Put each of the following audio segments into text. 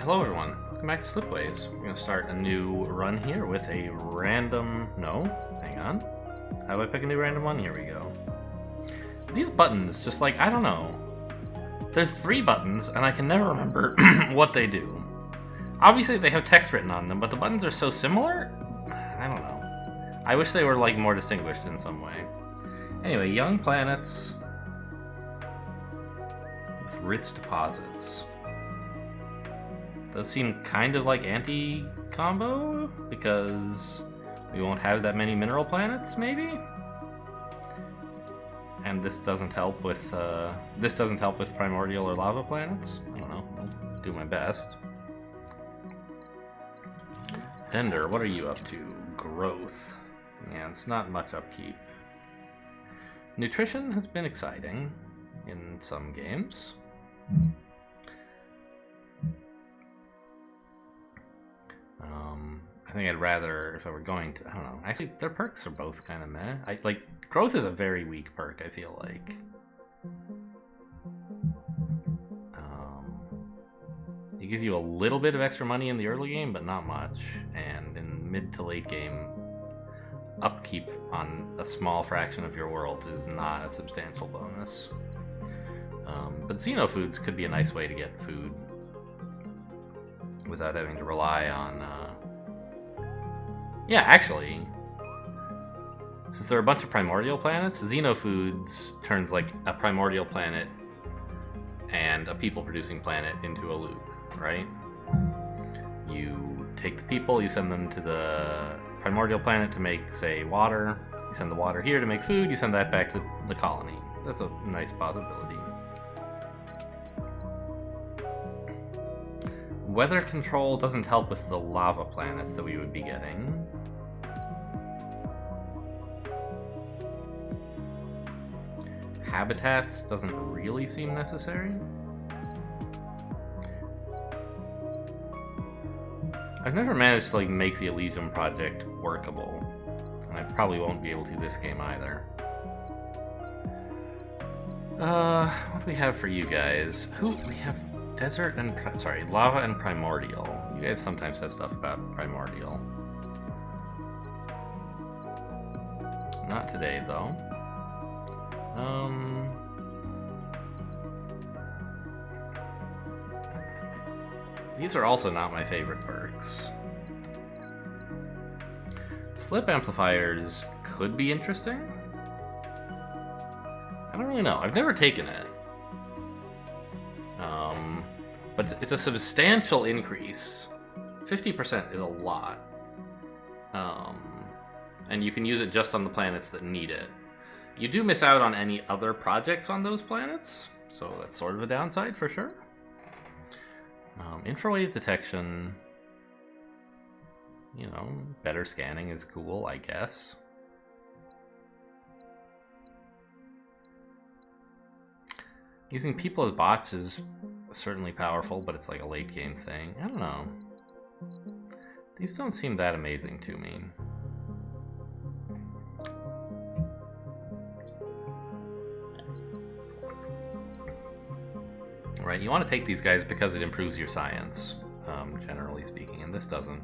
Hello everyone, welcome back to Slipways. We're going to start a new run here with a random... No, hang on. How do I pick a new random one? Here we go. These buttons, just like, I don't know. There's 3 buttons, and I can never remember what they do. Obviously they have text written on them, but the buttons are so similar? I don't know. I wish they were like more distinguished in some way. Anyway, young planets with rich deposits. Those seem kind of like anti-combo, because we won't have that many mineral planets, maybe? And this doesn't help with primordial or lava planets? I don't know. I'll do my best. Tender, what are you up to? Growth. Yeah, it's not much upkeep. Nutrition has been exciting in some games. I think I'd rather, if I were going to, I don't know. Actually, their perks are both kind of meh. Growth is a very weak perk, I feel like. It gives you a little bit of extra money in the early game, but not much. And in mid to late game, upkeep on a small fraction of your world is not a substantial bonus. But xenofoods could be a nice way to get food without having to rely on... Yeah, actually, since there are a bunch of primordial planets, xenofoods turns like a primordial planet and a people-producing planet into a loop, right? You take the people, you send them to the primordial planet to make, say, water. You send the water here to make food, you send that back to the colony. That's a nice possibility. Weather control doesn't help with the lava planets that we would be getting. Habitats doesn't really seem necessary. I've never managed to make the Elysium project workable, and I probably won't be able to this game either. What do we have for you guys? We have desert and lava and primordial. You guys sometimes have stuff about primordial. Not today though. These are also not my favorite perks. Slip amplifiers could be interesting. I don't really know. I've never taken it. But it's a substantial increase. 50% is a lot. And you can use it just on the planets that need it. You do miss out on any other projects on those planets, so that's sort of a downside for sure. Infrawave detection, you know, better scanning is cool, I guess. Using people as bots is certainly powerful, but it's like a late game thing. I don't know. These don't seem that amazing to me. Right, you want to take these guys because it improves your science, generally speaking, and this doesn't.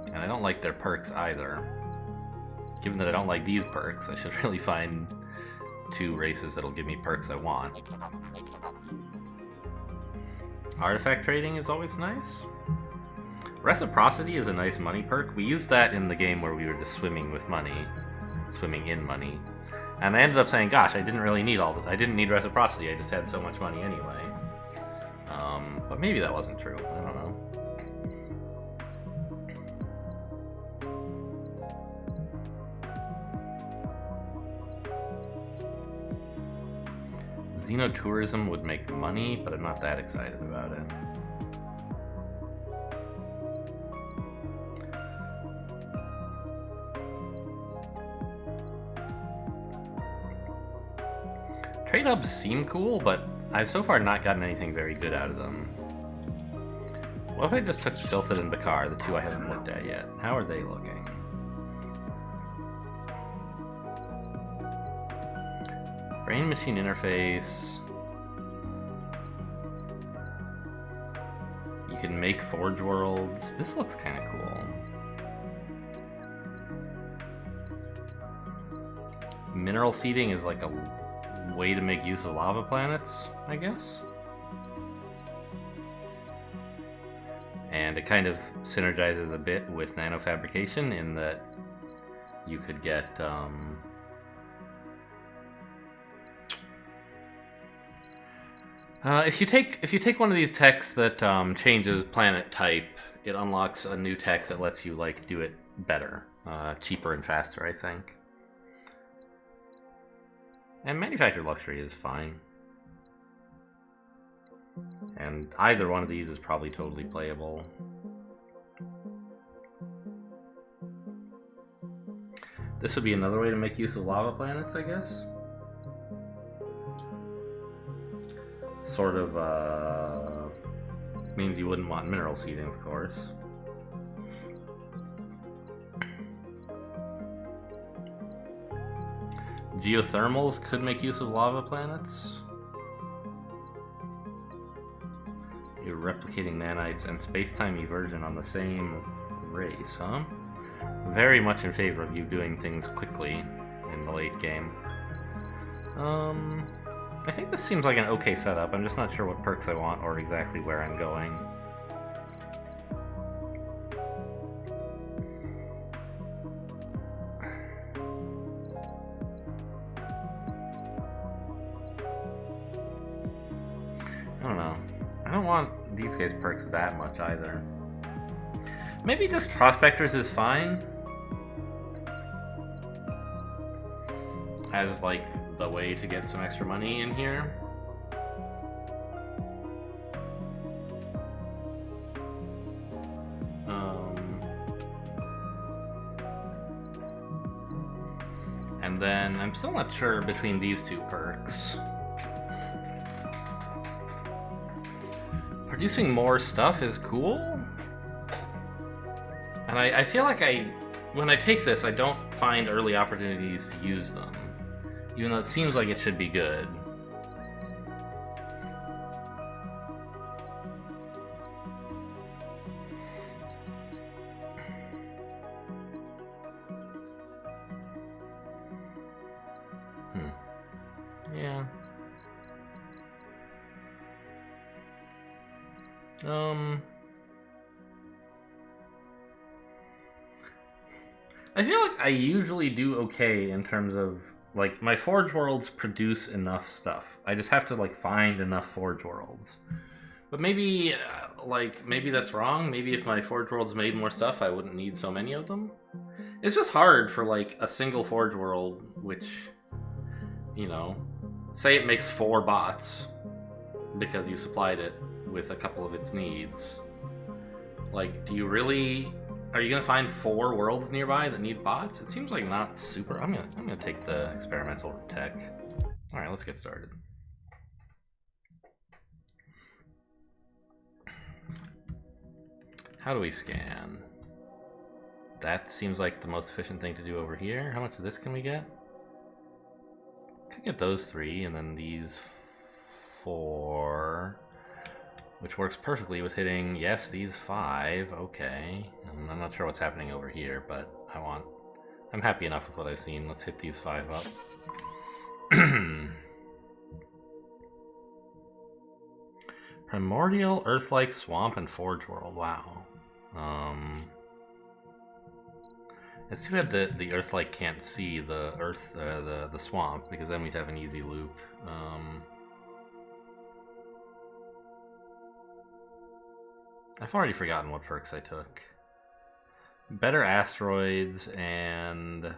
And I don't like their perks either. Given that I don't like these perks, I should really find 2 races that'll give me perks I want. Artifact trading is always nice. Reciprocity is a nice money perk. We used that in the game where we were just swimming with money. Swimming in money. And I ended up saying, gosh, I didn't really need all this. I didn't need reciprocity, I just had so much money anyway. But maybe that wasn't true. I don't know. Xenotourism would make money, but I'm not that excited about it. Trade-ups seem cool, but I've so far not gotten anything very good out of them. What if I just took Silthid and Bakar, the 2 I haven't looked at yet? How are they looking? Brain-machine interface. You can make Forge Worlds. This looks kind of cool. Mineral seeding is like a way to make use of lava planets, I guess. And it kind of synergizes a bit with nanofabrication in that you could get if you take one of these techs that changes planet type, it unlocks a new tech that lets you like do it better, cheaper and faster, I think. And manufactured luxury is fine. And either one of these is probably totally playable. This would be another way to make use of lava planets, I guess. Sort of means you wouldn't want mineral seeding, of course. Geothermals could make use of lava planets. You're replicating nanites and space-time eversion on the same race, huh? Very much in favor of you doing things quickly in the late game. I think this seems like an okay setup. I'm just not sure what perks I want or exactly where I'm going. I don't know. I don't want these guys' perks that much either. Maybe just Prospectors is fine. As like the way to get some extra money in here. And then I'm still not sure between these two perks. Producing more stuff is cool. And I feel like when I take this, I don't find early opportunities to use them. Even though it seems like it should be good. Yeah. I feel like I usually do okay in terms of like my Forge Worlds produce enough stuff. I just have to like find enough Forge Worlds. But maybe maybe that's wrong. Maybe if my Forge Worlds made more stuff, I wouldn't need so many of them. It's just hard for like a single Forge World, which, you know, say it makes 4 bots because you supplied it with a couple of its needs. Like, do you really? Are you gonna find 4 worlds nearby that need bots? It seems like not super. I'm gonna take the experimental tech. All right, let's get started. How do we scan? That seems like the most efficient thing to do over here. How much of this can we get? Could get those 3 and then these 4. Which works perfectly with hitting, yes, these 5, okay. And I'm not sure what's happening over here, but I'm happy enough with what I've seen. Let's hit these 5 up. Primordial, Earth-like, Swamp, and Forge World, wow. It's too bad the Earth-like can't see the Earth, the Swamp, because then we'd have an easy loop. I've already forgotten what perks I took. Better asteroids and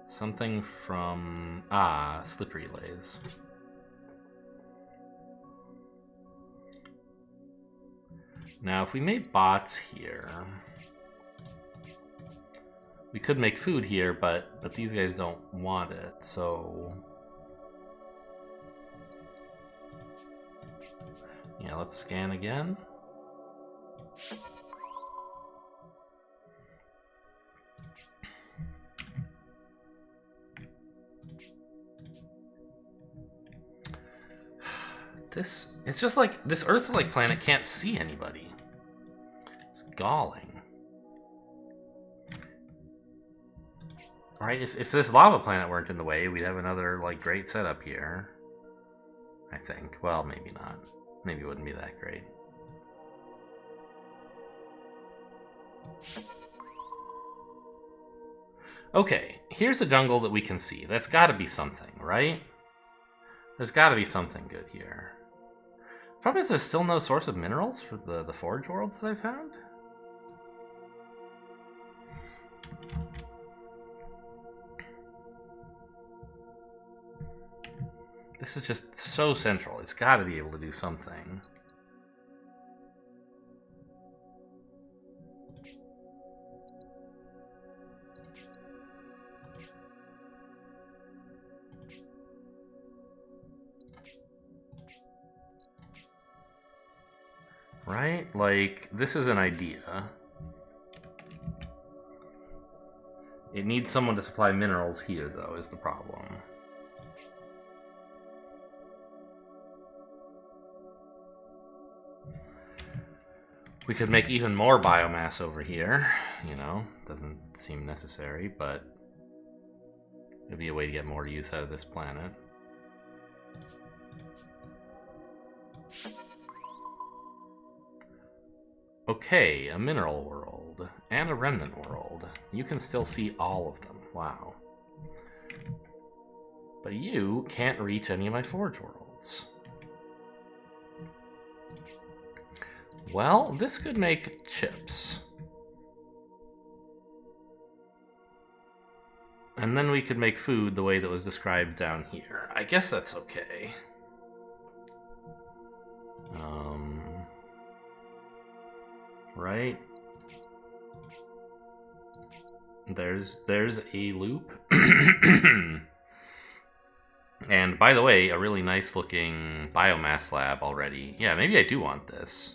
something from slip relays. Now if we made bots here, we could make food here, but these guys don't want it, so yeah, let's scan again. It's just like, this Earth-like planet can't see anybody. It's galling. Right, if this lava planet weren't in the way, we'd have another, like, great setup here. I think. Well, maybe not. Maybe it wouldn't be that great. Okay, here's a jungle that we can see. That's gotta be something, right? There's gotta be something good here. Problem is there's still no source of minerals for the forge worlds that I found. This is just so central. It's got to be able to do something. Right? Like, this is an idea. It needs someone to supply minerals here, though, is the problem. We could make even more biomass over here, you know, doesn't seem necessary, but it'd be a way to get more use out of this planet. Okay, a mineral world and a remnant world. You can still see all of them, wow. But you can't reach any of my forge worlds. Well, this could make chips. And then we could make food the way that was described down here. I guess that's okay. Right? There's a loop. And by the way, a really nice looking biomass lab already. Yeah, maybe I do want this.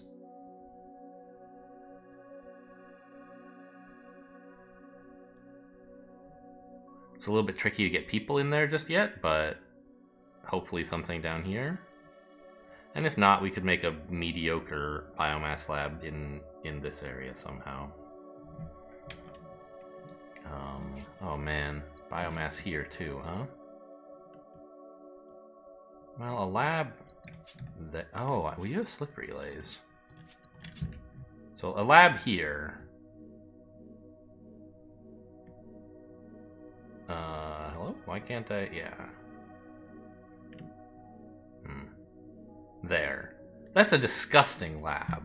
It's a little bit tricky to get people in there just yet, but hopefully something down here. And if not, we could make a mediocre biomass lab in this area somehow. Oh man, biomass here too, huh? Well, a lab that... Oh, we have slip relays. So a lab here. Hello? Why can't I... Yeah. There. That's a disgusting lab.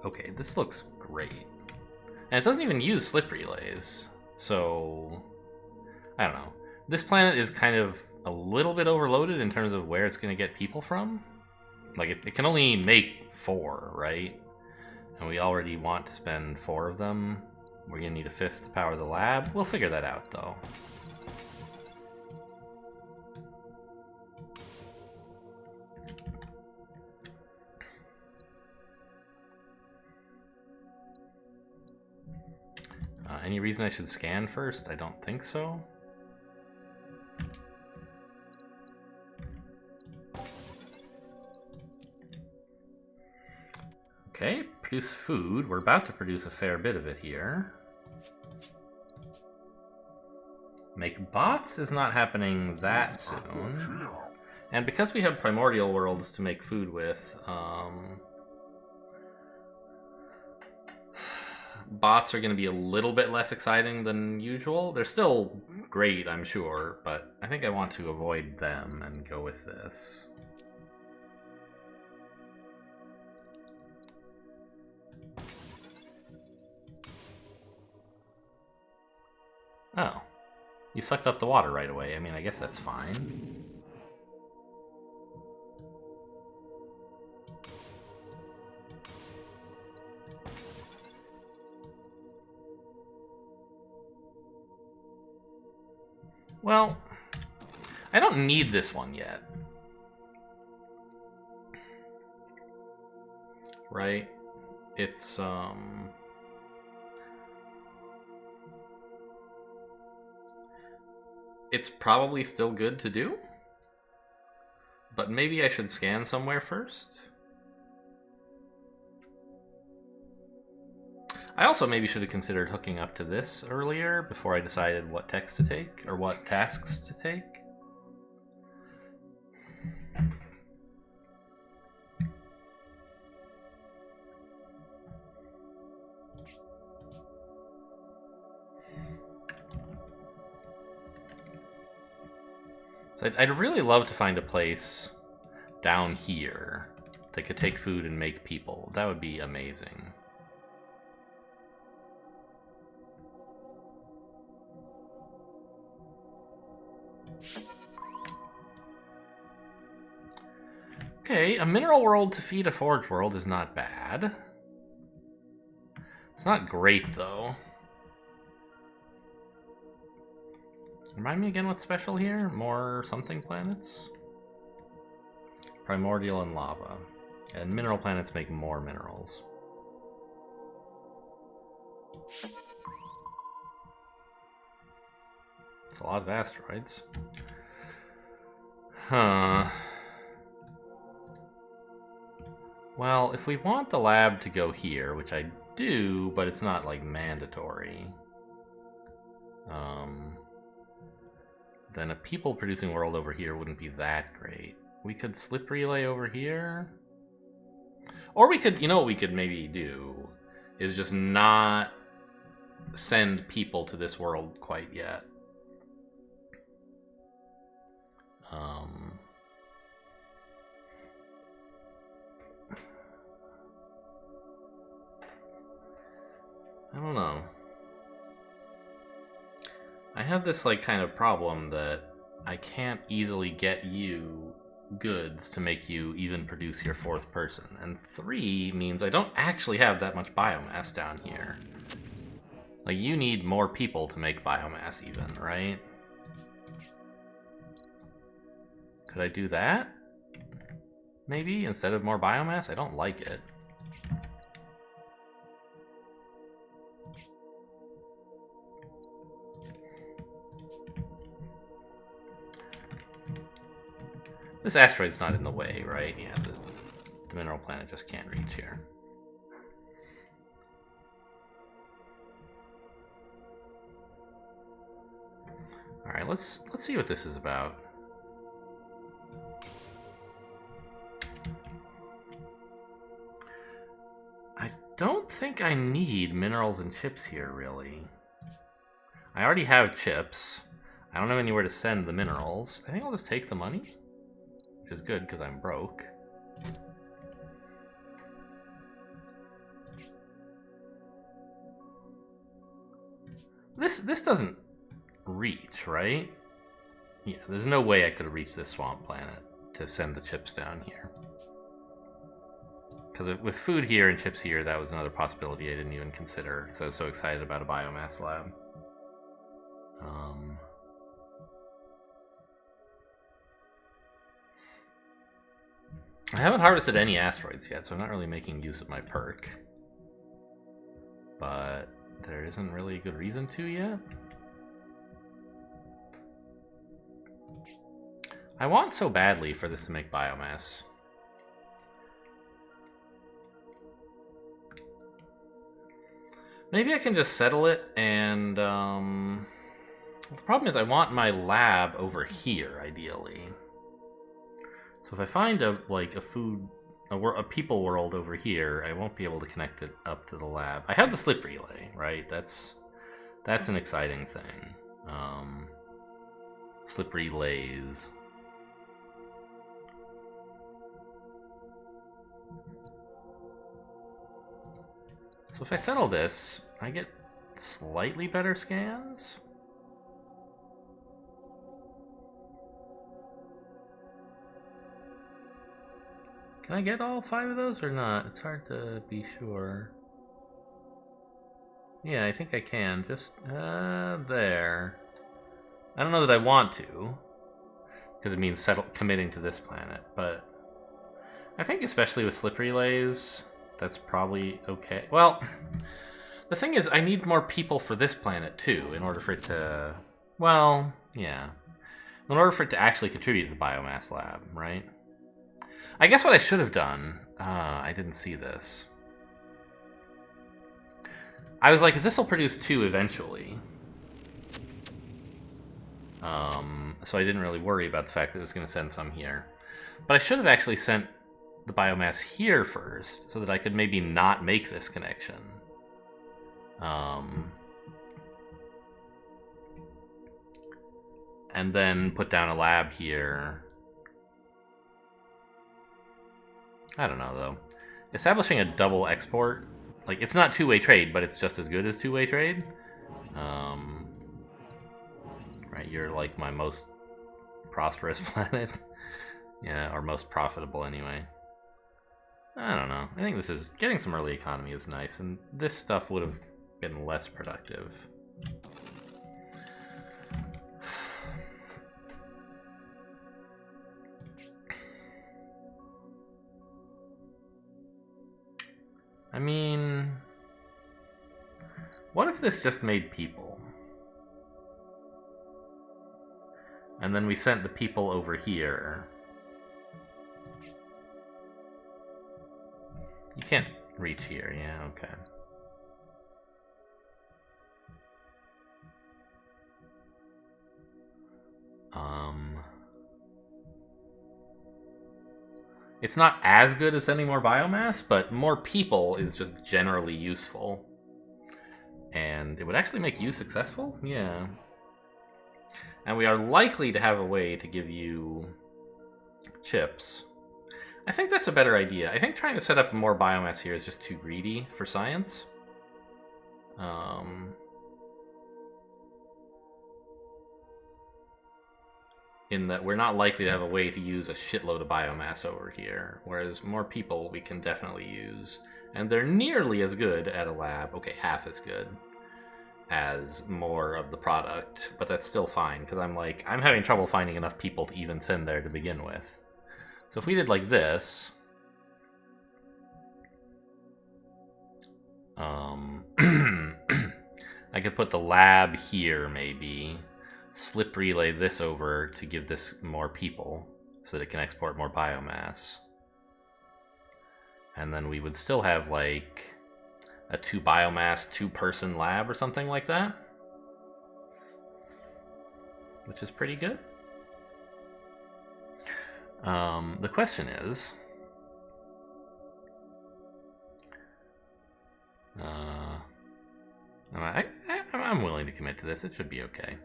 Okay, this looks great. And it doesn't even use slip relays. So... I don't know. This planet is kind of a little bit overloaded in terms of where it's going to get people from. Like, it can only make 4, right? And we already want to spend 4 of them. We're going to need a 5th to power the lab. We'll figure that out, though. Any reason I should scan first? I don't think so. Okay, produce food. We're about to produce a fair bit of it here. Make bots is not happening that soon. And because we have primordial worlds to make food with, bots are going to be a little bit less exciting than usual. They're still great, I'm sure, but I think I want to avoid them and go with this. Oh. You sucked up the water right away. I mean, I guess that's fine. Well, I don't need this one yet. Right? It's, it's probably still good to do. But maybe I should scan somewhere first. I also maybe should have considered hooking up to this earlier before I decided what text to take, or what tasks to take. So I'd really love to find a place down here that could take food and make people. That would be amazing. Okay, a mineral world to feed a forge world is not bad. It's not great, though. Remind me again what's special here? More something planets? Primordial and lava. And mineral planets make more minerals. It's a lot of asteroids. Huh. Well, if we want the lab to go here, which I do, but it's not, like, mandatory, then a people-producing world over here wouldn't be that great. We could slip relay over here. Or we could, you know what we could maybe do, is just not send people to this world quite yet. I don't know. I have this, like, kind of problem that I can't easily get you goods to make you even produce your fourth person. And 3 means I don't actually have that much biomass down here. Like, you need more people to make biomass even, right? Could I do that? Maybe, instead of more biomass? I don't like it. This asteroid's not in the way, right? Yeah, the mineral planet just can't reach here. All right, let's see what this is about. I don't think I need minerals and chips here, really. I already have chips. I don't have anywhere to send the minerals. I think I'll just take the money. Which is good, because I'm broke. This doesn't reach, right? Yeah, there's no way I could reach this swamp planet to send the chips down here. Because with food here and chips here, that was another possibility I didn't even consider, because I was so excited about a biomass lab. I haven't harvested any asteroids yet, so I'm not really making use of my perk. But there isn't really a good reason to yet. I want so badly for this to make biomass. Maybe I can just settle it and, the problem is I want my lab over here, ideally. So if I find a people world over here, I won't be able to connect it up to the lab. I have the slip relay, right? That's an exciting thing. Slip relays. So if I settle this, I get slightly better scans. Can I get all 5 of those or not? It's hard to be sure. Yeah, I think I can. Just, there. I don't know that I want to, because it means committing to this planet, but I think especially with slip relays, that's probably okay. Well, the thing is, I need more people for this planet, too, in order for it to... Well, yeah. In order for it to actually contribute to the biomass lab, right? I guess what I should have done... I didn't see this. I was like, this will produce 2 eventually. So I didn't really worry about the fact that it was going to send some here. But I should have actually sent the biomass here first, so that I could maybe not make this connection. And then put down a lab here. I don't know, though. Establishing a double export, like, it's not two-way trade, but it's just as good as two-way trade. Right, you're like my most prosperous planet. Yeah, or most profitable anyway. I don't know. I think this is... Getting some early economy is nice, and this stuff would have been less productive. I mean... What if this just made people? And then we sent the people over here. You can't reach here, yeah, okay. It's not as good as sending more biomass, but more people is just generally useful. And it would actually make you successful? Yeah. And we are likely to have a way to give you chips. I think that's a better idea. I think trying to set up more biomass here is just too greedy for science. In that we're not likely to have a way to use a shitload of biomass over here, whereas more people we can definitely use. And they're nearly as good at a lab, okay, half as good, as more of the product, but that's still fine, because I'm having trouble finding enough people to even send there to begin with. So if we did like this... I could put the lab here, maybe. Slip relay this over to give this more people, so that it can export more biomass. And then we would still have, like, a 2 biomass, 2-person lab or something like that. Which is pretty good. The question is... I'm willing to commit to this. It should be okay.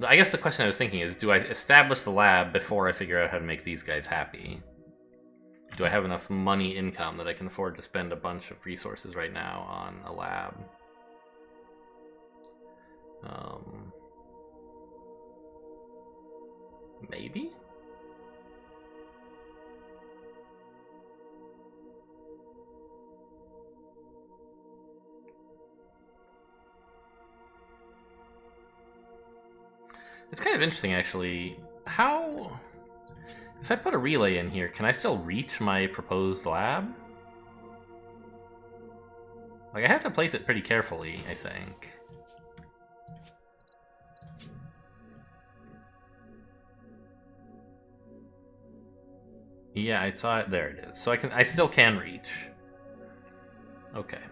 I guess the question I was thinking is, do I establish the lab before I figure out how to make these guys happy? Do I have enough money income that I can afford to spend a bunch of resources right now on a lab? Maybe? It's kind of interesting, actually. How... If I put a relay in here, can I still reach my proposed lab? Like, I have to place it pretty carefully, I think. Yeah, I saw it. There it is. So I still can reach. Okay.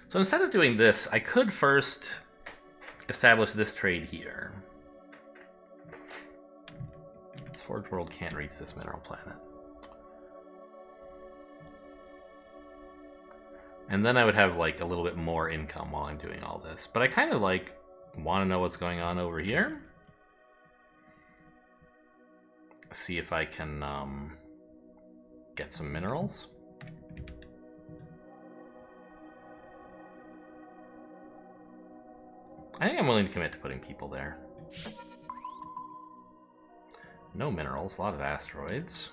So instead of doing this, I could first establish this trade here. This Forge World can't reach this mineral planet. And then I would have, like, a little bit more income while I'm doing all this. But I kind of, like, want to know what's going on over here. See if I can get some minerals. I think I'm willing to commit to putting people there. No minerals, a lot of asteroids.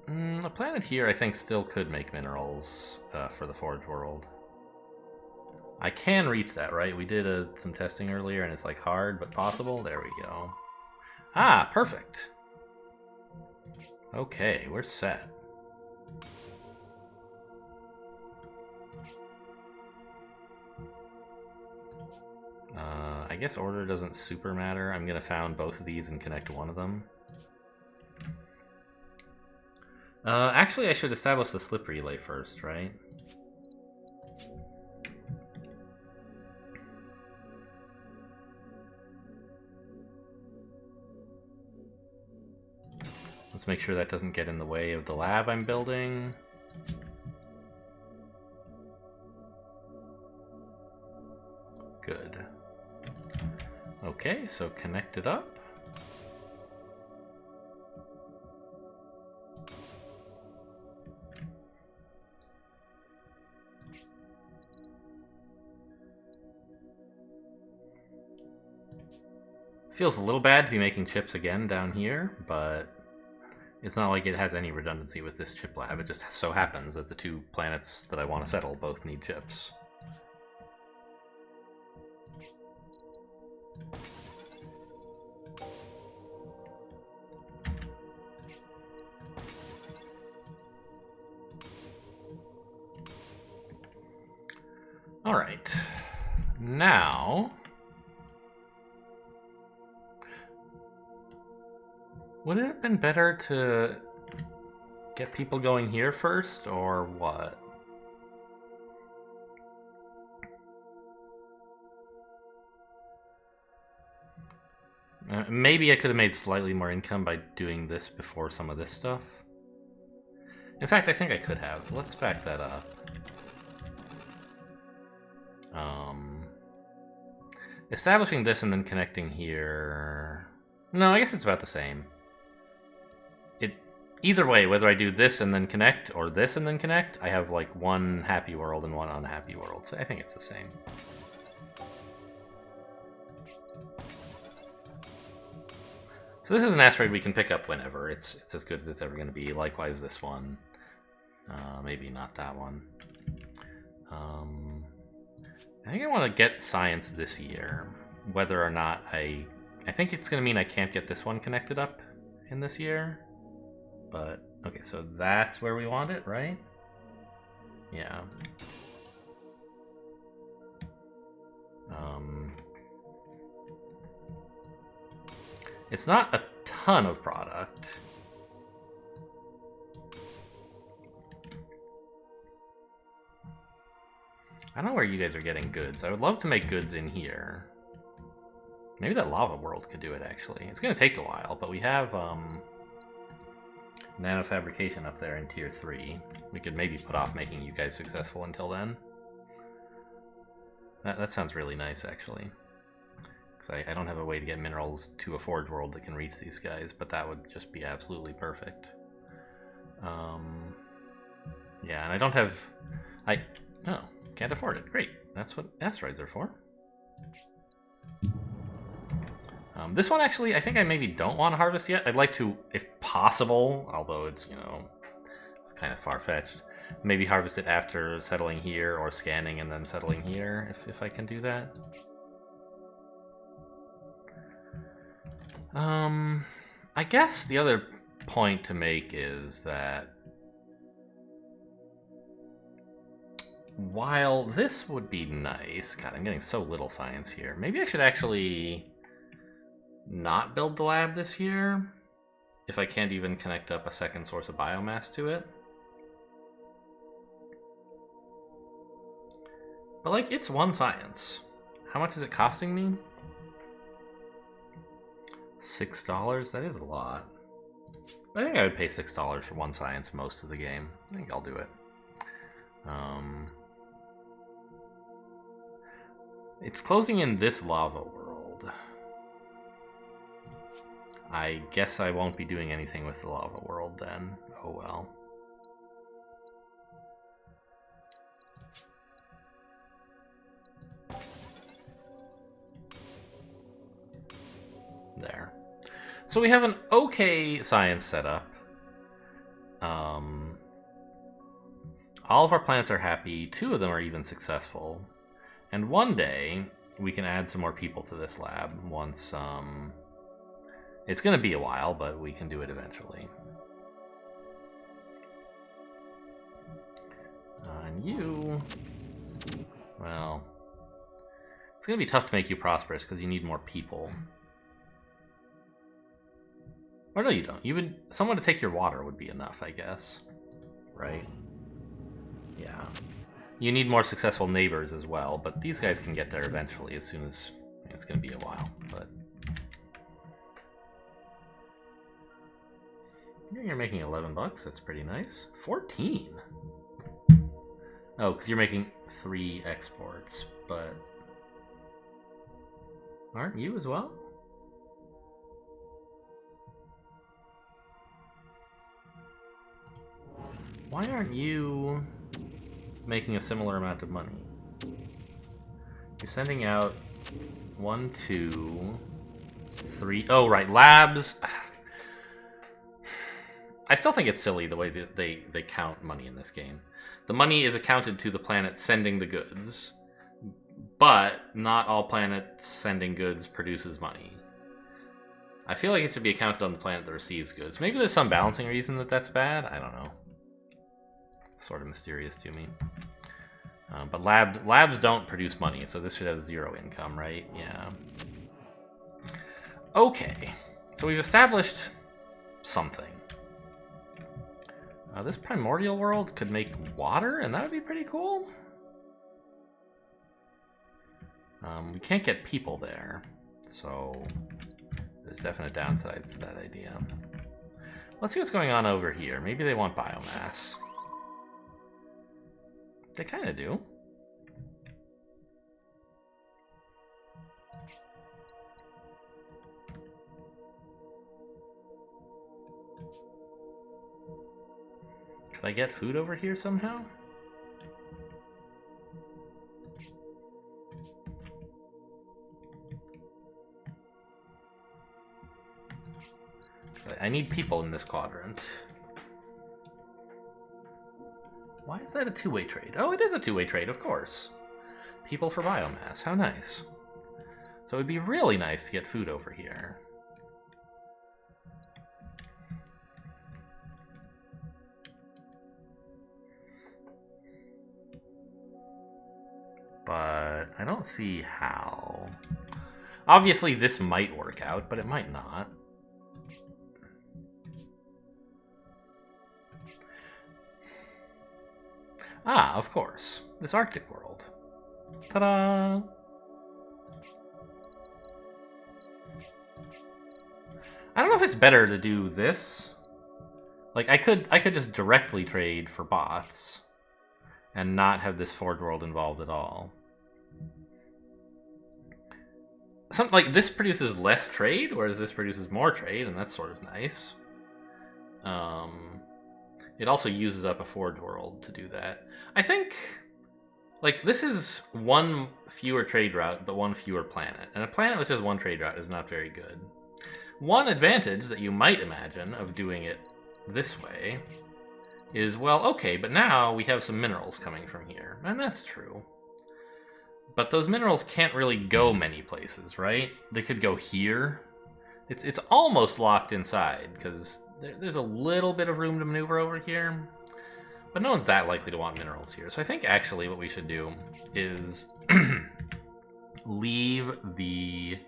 A planet here, I think, still could make minerals for the Forge World. I can reach that, right? We did some testing earlier, and it's like hard, but possible. There we go. Ah, perfect. Okay, we're set. I guess order doesn't super matter. I'm gonna found both of these and connect one of them. Actually, I should establish the slip relay first, right? Let's make sure that doesn't get in the way of the lab I'm building. Good. Okay, so connect it up. Feels a little bad to be making chips again down here, but it's not like it has any redundancy with this chip lab. It just so happens that the two planets that I want to settle both need chips. All right, now would it have been better to get people going here first, or what? Maybe I could have made slightly more income by doing this before some of this stuff. In fact, I think I could have. Let's back that up. Establishing this and then connecting here... No, I guess it's about the same. Either way, whether I do this and then connect or this and then connect, I have like one happy world and one unhappy world, so I think it's the same. So this is an asteroid we can pick up whenever. It's as good as it's ever going to be. Likewise, this one. Maybe not that one. I think I want to get science this year. Whether or not I think it's going to mean I can't get this one connected up in this year. But, okay, so that's where we want it, right? Yeah. It's not a ton of product. I don't know where you guys are getting goods. I would love to make goods in here. Maybe that lava world could do it, actually. It's going to take a while, but we have nanofabrication up there in tier 3. We could maybe put off making you guys successful until then. That sounds really nice, actually. Because I don't have a way to get minerals to a forge world that can reach these guys, but that would just be absolutely perfect. Yeah, and I don't have... Oh, can't afford it. Great. That's what asteroids are for. This one, actually, I think I maybe don't want to harvest yet. I'd like to, if possible, although it's, you know, kind of far-fetched, maybe harvest it after settling here or scanning and then settling here, if I can do that. I guess the other point to make is that while this would be nice... God, I'm getting so little science here. Maybe I should actually not build the lab this year if I can't even connect up a second source of biomass to it. But, like, it's one science. How much is it costing me? $6? That is a lot. I think I would pay $6 for one science most of the game. I think I'll do it. It's closing in this lava world. I guess I won't be doing anything with the lava world then. Oh well. There. So we have an okay science setup. All of our planets are happy. 2 of them are even successful. And one day, we can add some more people to this lab once, it's going to be a while, but we can do it eventually. And you... Well... It's going to be tough to make you prosperous because you need more people. Or no, you don't. You would someone to take your water would be enough, I guess. Right? Yeah. You need more successful neighbors as well, but these guys can get there eventually as soon as... It's going to be a while, but... You're making 11 bucks. That's pretty nice. 14? Oh, because you're making 3 exports, but... Aren't you as well? Why aren't you making a similar amount of money? You're sending out 1, 2, 3... Oh, right, labs. I still think it's silly the way that they count money in this game. The money is accounted to the planet sending the goods, but not all planets sending goods produces money. I feel like it should be accounted on the planet that receives goods. Maybe there's some balancing reason that that's bad. I don't know. Sort of mysterious to me. But labs don't produce money, so this should have 0 income, right? Yeah. Okay. So we've established something. This primordial world could make water, and that would be pretty cool. We can't get people there, so there's definite downsides to that idea. Let's see what's going on over here. Maybe they want biomass. They kind of do. Could I get food over here somehow? I need people in this quadrant. Why is that a two-way trade? Oh, it is a two-way trade, of course. People for biomass. How nice. So it would be really nice to get food over here. But I don't see how. Obviously, this might work out, but it might not. Ah, of course. This Arctic world. Ta-da! I don't know if it's better to do this. Like, I could just directly trade for bots and not have this Forge world involved at all. Something like this produces less trade, whereas this produces more trade, and that's sort of nice. It also uses up a Forge world to do that. I think, like, this is 1 fewer trade route, but 1 fewer planet. And a planet with just 1 trade route is not very good. One advantage that you might imagine of doing it this way is, well, okay, but now we have some minerals coming from here. And that's true. But those minerals can't really go many places, right? They could go here. It's almost locked inside, because there's a little bit of room to maneuver over here. But no one's that likely to want minerals here. So I think actually what we should do is leave the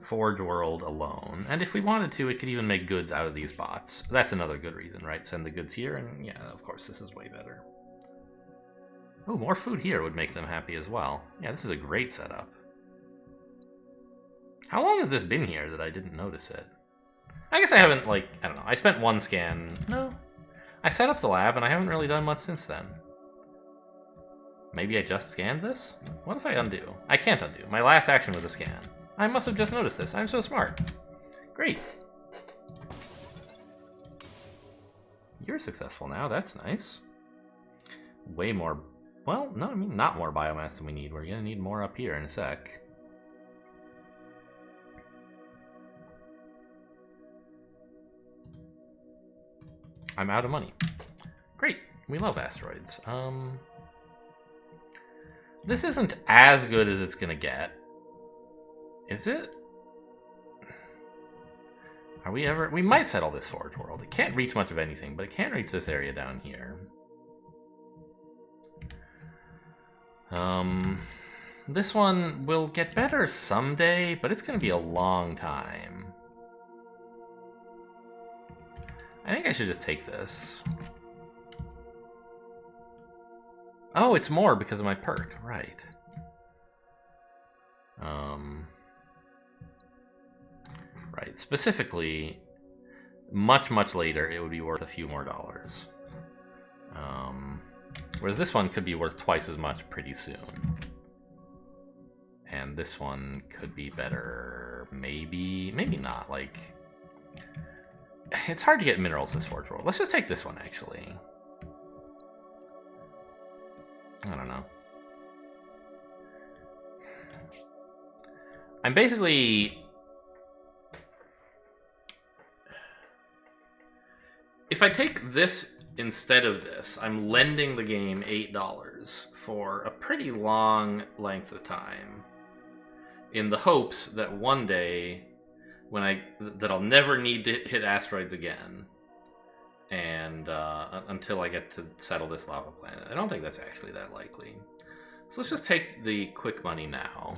Forge world alone. And if we wanted to, it could even make goods out of these bots. That's another good reason, right? Send the goods here, and yeah, of course, this is way better. Oh, more food here would make them happy as well. Yeah, this is a great setup. How long has this been here that I didn't notice it? I guess I haven't, like, I don't know. I spent 1 scan. No. I set up the lab, and I haven't really done much since then. Maybe I just scanned this? What if I undo? I can't undo. My last action was a scan. I must have just noticed this. I'm so smart. Great. You're successful now. That's nice. Way more... Well, no, I mean, not more biomass than we need. We're going to need more up here in a sec. I'm out of money. Great. We love asteroids. This isn't as good as it's going to get. Is it? Are we ever... We might settle this Forge world. It can't reach much of anything, but it can reach this area down here. This one will get better someday, but it's going to be a long time. I think I should just take this. Oh, it's more because of my perk, right. Right, specifically, much later, it would be worth a few more dollars. Whereas this one could be worth twice as much pretty soon. And this one could be better, maybe not, like... It's hard to get minerals this Forge World. Let's just take this one, actually. I don't know. I'm basically... If I take this instead of this, I'm lending the game $8 for a pretty long length of time, in the hopes that one day, that I'll never need to hit asteroids again, and until I get to settle this lava planet. I don't think that's actually that likely. So let's just take the quick money now.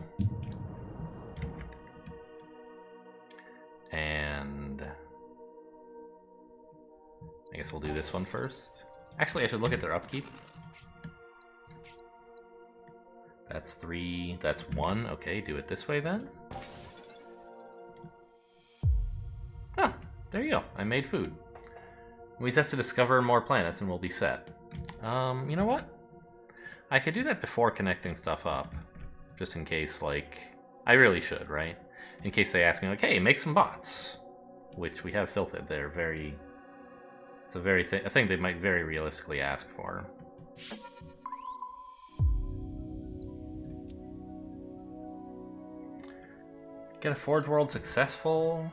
And I guess we'll do this one first. Actually, I should look at their upkeep. That's 3, that's 1. Okay, do it this way then. Huh, there you go. I made food. We just have to discover more planets and we'll be set. You know what? I could do that before connecting stuff up. Just in case, like... I really should, right? In case they ask me, like, hey, make some bots. Which we have silted. They're very... It's a thing they might very realistically ask for. Get a Forge World successful.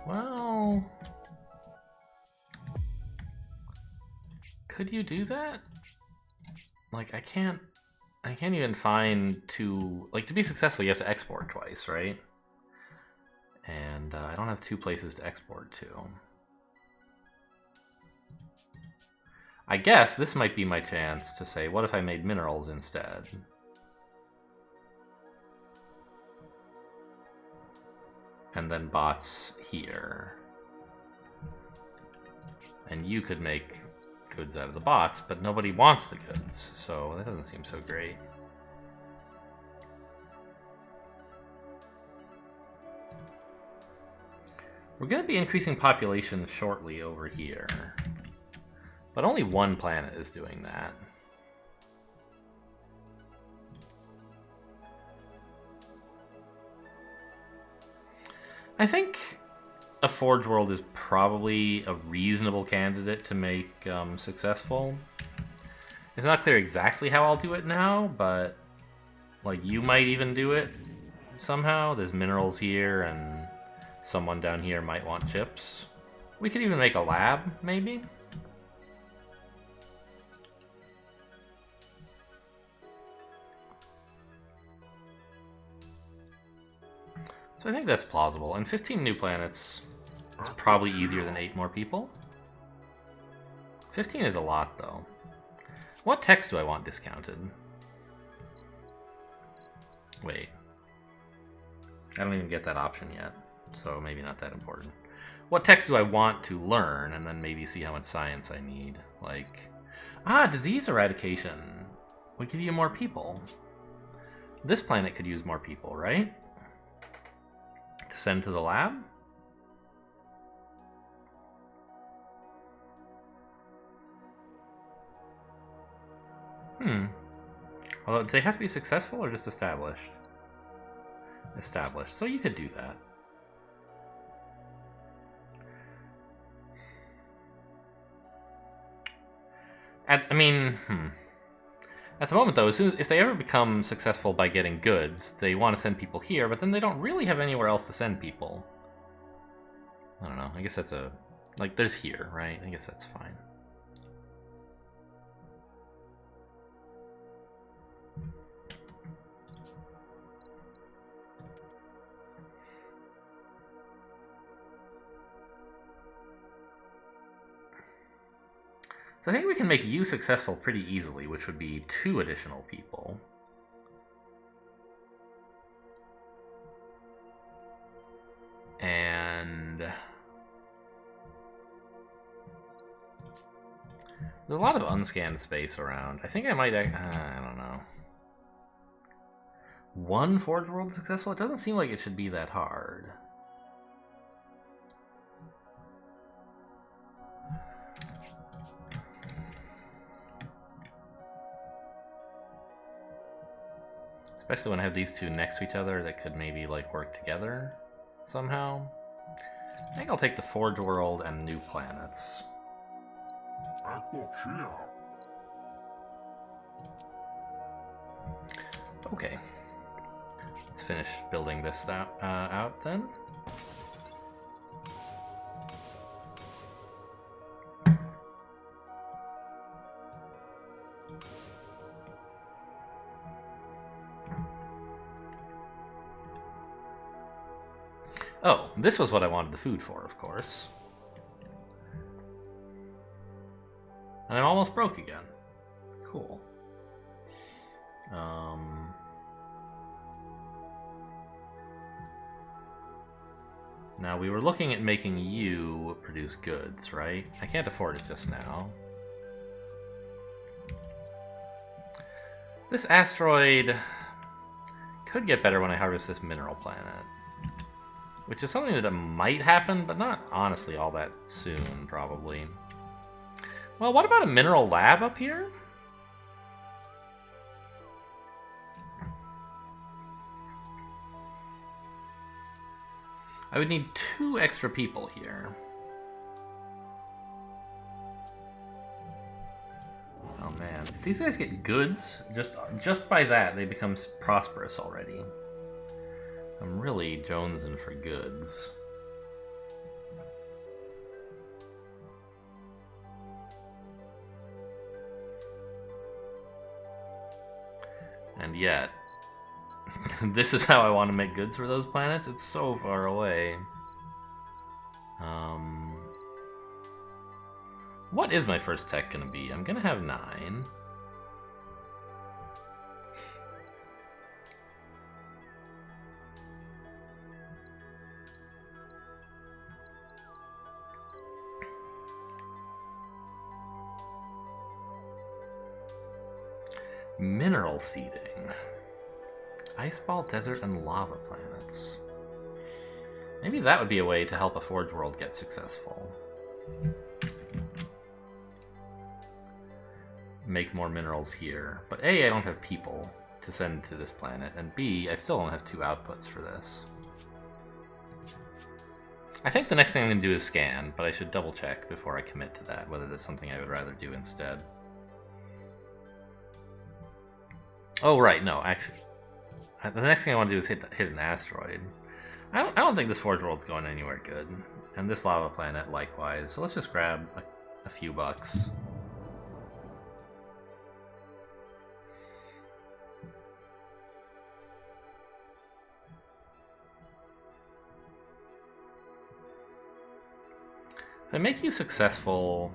Well... Could you do that? Like, I can't even find to be successful, you have to export twice, right? And I don't have 2 places to export to. I guess this might be my chance to say, what if I made minerals instead? And then bots here. And you could make goods out of the bots, but nobody wants the goods, so that doesn't seem so great. We're going to be increasing population shortly over here, but only one planet is doing that. I think a Forge World is probably a reasonable candidate to make successful. It's not clear exactly how I'll do it now, but like you might even do it somehow. There's minerals here, and someone down here might want chips. We could even make a lab, maybe. So I think that's plausible. And 15 new planets is probably easier than 8 more people. 15 is a lot, though. What text do I want discounted? Wait. I don't even get that option yet, so maybe not that important. What text do I want to learn, and then maybe see how much science I need? Like, disease eradication would give you more people. This planet could use more people, right? To send to the lab? Although, do they have to be successful or just established? Established. So you could do that. At the moment, though, if they ever become successful by getting goods, they want to send people here, but then they don't really have anywhere else to send people. I don't know. I guess that's there's here, right? I guess that's fine. So I think we can make you successful pretty easily, which would be 2 additional people. And there's a lot of unscanned space around. I think I might, I don't know. 1 Forge World successful? It doesn't seem like it should be that hard. Especially when I have these 2 next to each other that could maybe like work together somehow. I think I'll take the Forge World and New Planets. Okay. Let's finish building this out then. Oh, this was what I wanted the food for, of course. And I'm almost broke again. Cool. Now, we were looking at making you produce goods, right? I can't afford it just now. This asteroid could get better when I harvest this mineral planet. Which is something that might happen, but not honestly all that soon, probably. Well, what about a mineral lab up here? I would need 2 extra people here. Oh man, if these guys get goods, just by that, they become prosperous already. I'm really jonesing for goods. And yet, this is how I want to make goods for those planets? It's so far away. What is my first tech going to be? I'm going to have 9. Mineral seeding. Iceball, desert, and lava planets. Maybe that would be a way to help a Forge World get successful. Make more minerals here. But A, I don't have people to send to this planet, and B, I still don't have 2 outputs for this. I think the next thing I'm going to do is scan, but I should double check before I commit to that, whether that's something I would rather do instead. Oh, right, no, actually. The next thing I want to do is hit an asteroid. I don't think this Forge World's going anywhere good. And this lava planet, likewise. So let's just grab a few bucks. If I make you successful...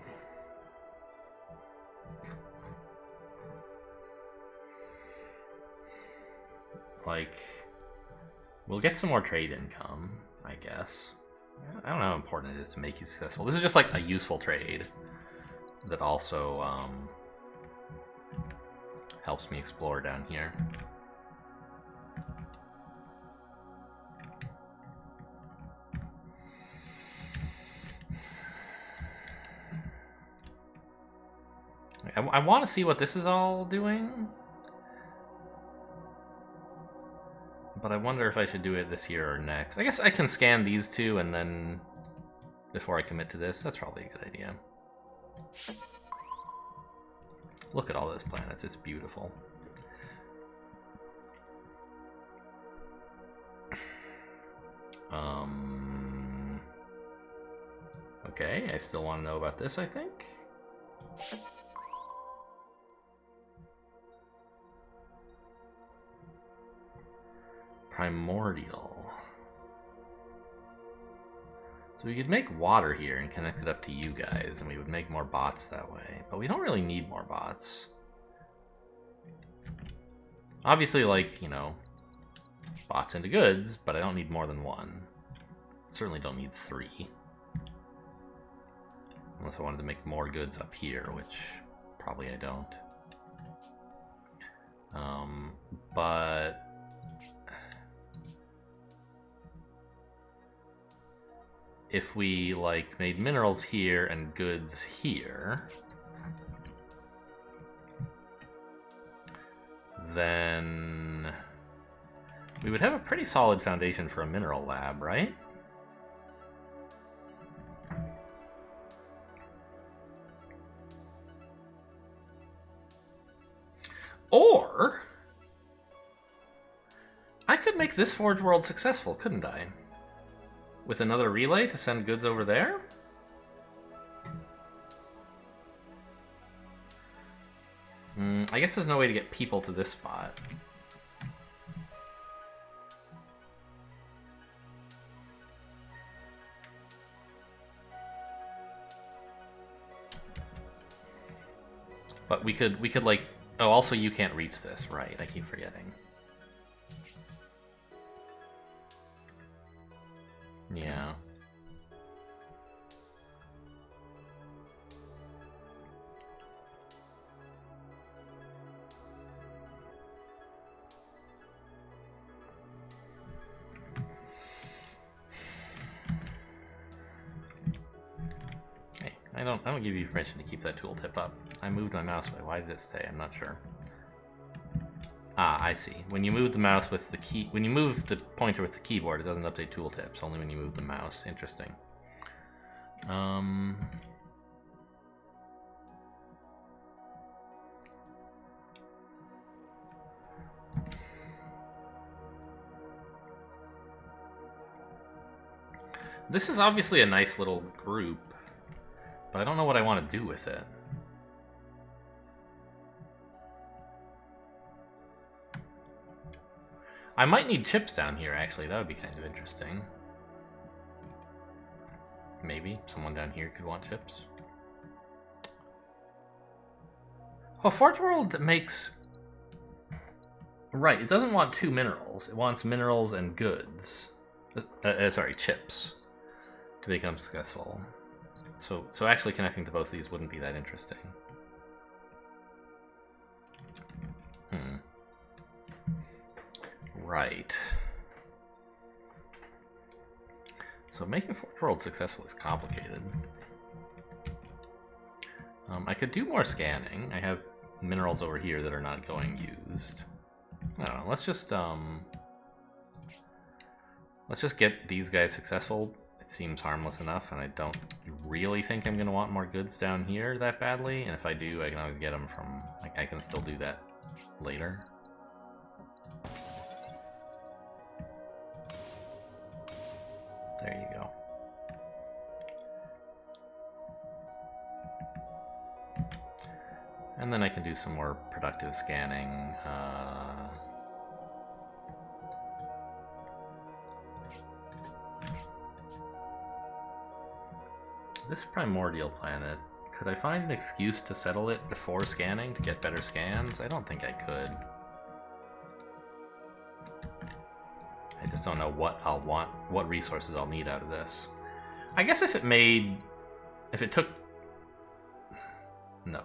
Like, we'll get some more trade income, I guess. I don't know how important it is to make you successful. This is just like a useful trade that also helps me explore down here. I want to see what this is all doing. But I wonder if I should do it this year or next. I guess I can scan these 2 and then before I commit to this. That's probably a good idea. Look at all those planets. It's beautiful. Okay, I still want to know about this, I think. Primordial. So we could make water here and connect it up to you guys, and we would make more bots that way. But we don't really need more bots. Obviously, like, you know, bots into goods, but I don't need more than one. Certainly don't need 3. Unless I wanted to make more goods up here, which probably I don't. But if we, like, made minerals here and goods here, then we would have a pretty solid foundation for a mineral lab, right? Or I could make this Forge World successful, couldn't I? With another relay to send goods over there? I guess there's no way to get people to this spot. But we could like, oh, also you can't reach this, right? I keep forgetting. Yeah. Hey, I don't give you permission to keep that tooltip up. I moved my mouse away. Why did it stay? I'm not sure. Ah, I see. When you move the mouse with the key, when you move the pointer with the keyboard, it doesn't update tooltips. Only when you move the mouse. Interesting. This is obviously a nice little group, but I don't know what I want to do with it. I might need chips down here, actually. That would be kind of interesting. Maybe someone down here could want chips. Oh, Forge World makes... Right, it doesn't want 2 minerals. It wants minerals and goods. Sorry, chips. To become successful. So actually connecting to both these wouldn't be that interesting. Right. So making Forge World successful is complicated. I could do more scanning. I have minerals over here that are not going used. I don't know. Let's just get these guys successful. It seems harmless enough, and I don't really think I'm gonna want more goods down here that badly. And if I do, I can always get them from. Like, I can still do that later. There you go. And then I can do some more productive scanning. This primordial planet, could I find an excuse to settle it before scanning to get better scans? I don't think I could. I just don't know what I'll want, what resources I'll need out of this. I guess if it took... No.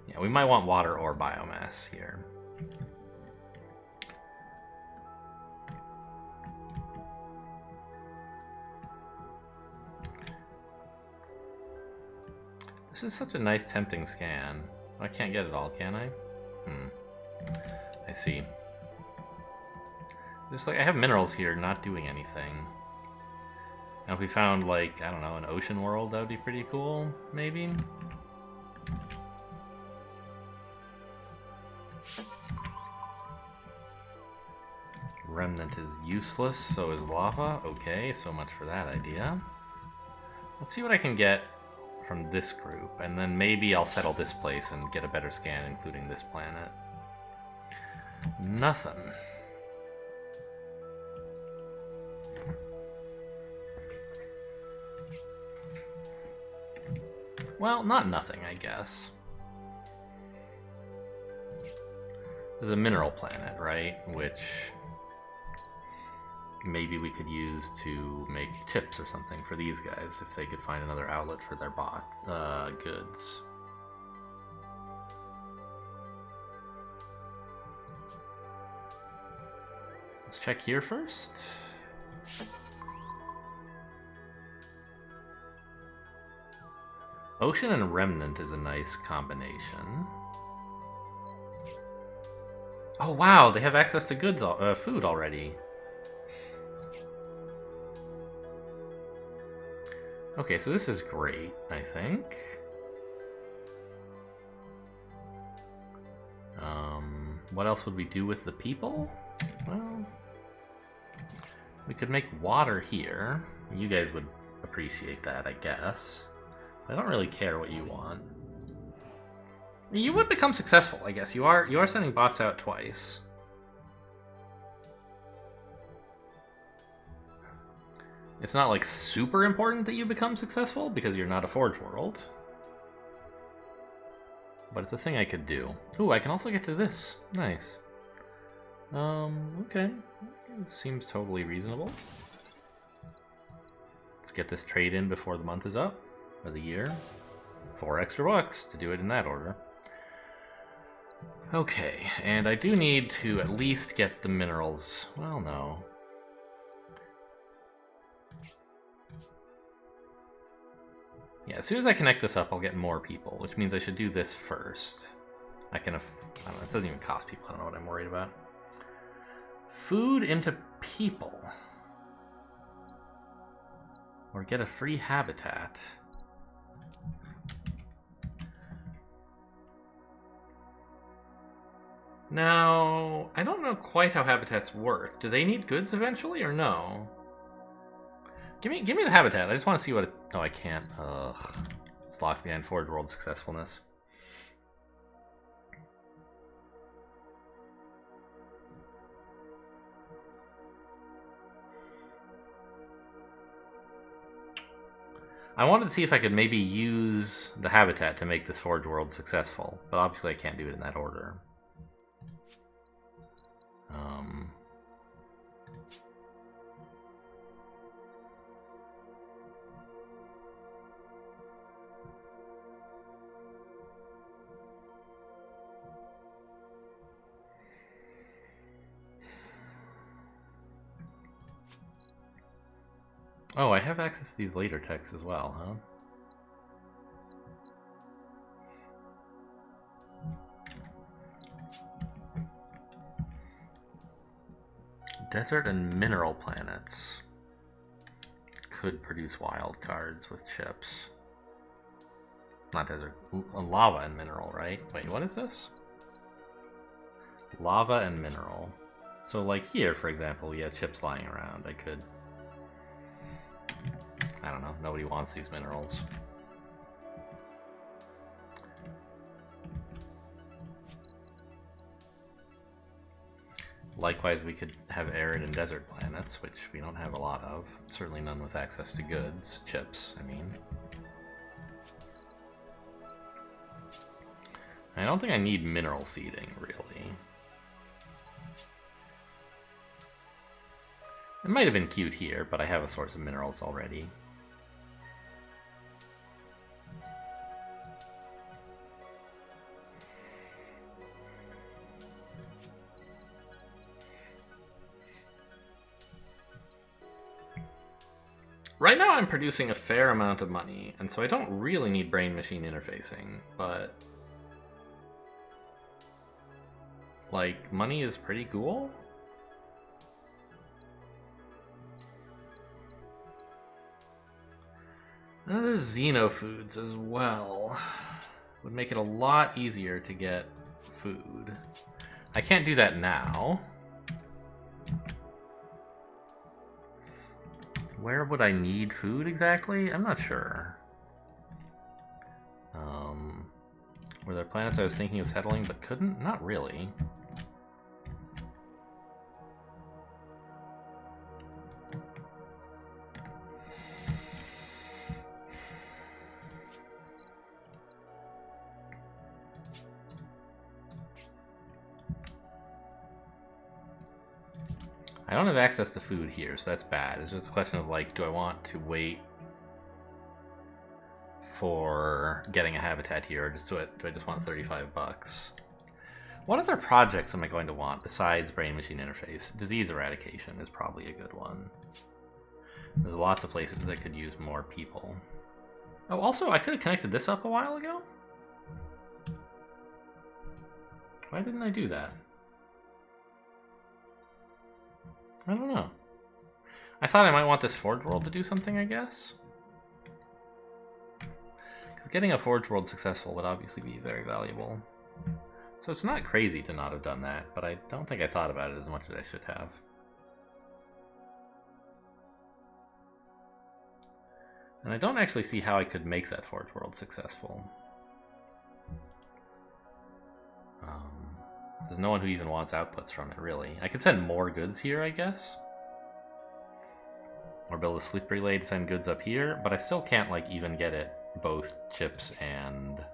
Yeah, we might want water or biomass here. This is such a nice, tempting scan. I can't get it all, can I? I see. Just like, I have minerals here not doing anything. Now if we found, like, I don't know, an ocean world, that would be pretty cool, maybe? Remnant is useless, so is lava. Okay, so much for that idea. Let's see what I can get from this group, and then maybe I'll settle this place and get a better scan, including this planet. Nothing. Well, not nothing, I guess. There's a mineral planet, right? Which maybe we could use to make chips or something for these guys if they could find another outlet for their goods. Let's check here first. Ocean and Remnant is a nice combination. Oh wow, they have access to goods, food already. Okay, so this is great, I think. What else would we do with the people? Well, we could make water here. You guys would appreciate that, I guess. I don't really care what you want. You would become successful, I guess. You are sending bots out twice. It's not like super important that you become successful because you're not a Forge World. But it's a thing I could do. Ooh, I can also get to this. Nice. Okay. It seems totally reasonable. Let's get this trade in before the month is up. Or the year. 4 extra bucks to do it in that order. Okay, and I do need to at least get the minerals. Well, no. Yeah, as soon as I connect this up, I'll get more people, which means I should do this first. I don't know, this doesn't even cost people, I don't know what I'm worried about. Food into people. Or get a free habitat. Now, I don't know quite how habitats work. Do they need goods eventually, or no? Give me the habitat. I just want to see what it... Oh, I can't. Ugh. It's locked behind Forge World successfulness. I wanted to see if I could maybe use the habitat to make this Forge World successful, but obviously I can't do it in that order. Oh, I have access to these later texts as well, huh? Desert and mineral planets could produce wild cards with chips. Not desert, lava and mineral, right? Wait, what is this? Lava and mineral. So like here, for example, we have chips lying around. I could... I don't know, nobody wants these minerals. Likewise, we could have arid and desert planets, which we don't have a lot of. Certainly none with access to goods. Chips, I mean. I don't think I need mineral seeding, really. It might have been cute here, but I have a source of minerals already. Right now I'm producing a fair amount of money, and so I don't really need brain-machine interfacing, but... like, money is pretty cool? And there's xenofoods as well. Would make it a lot easier to get food. I can't do that now. Where would I need food exactly? I'm not sure. Were there planets I was thinking of settling but couldn't? Not really. I don't have access to food here, so that's bad. It's just a question of, like, do I want to wait for getting a habitat here, or do I just want 35 bucks? What other projects am I going to want besides brain-machine interface? Disease eradication is probably a good one. There's lots of places that could use more people. Oh, also, I could have connected this up a while ago. Why didn't I do that? I don't know. I thought I might want this Forge World to do something, I guess. Because getting a Forge World successful would obviously be very valuable. So it's not crazy to not have done that, but I don't think I thought about it as much as I should have. And I don't actually see how I could make that Forge World successful. There's no one who even wants outputs from it, really. I could send more goods here, I guess. Or build a sleep relay to send goods up here, but I still can't, like, even get it both chips and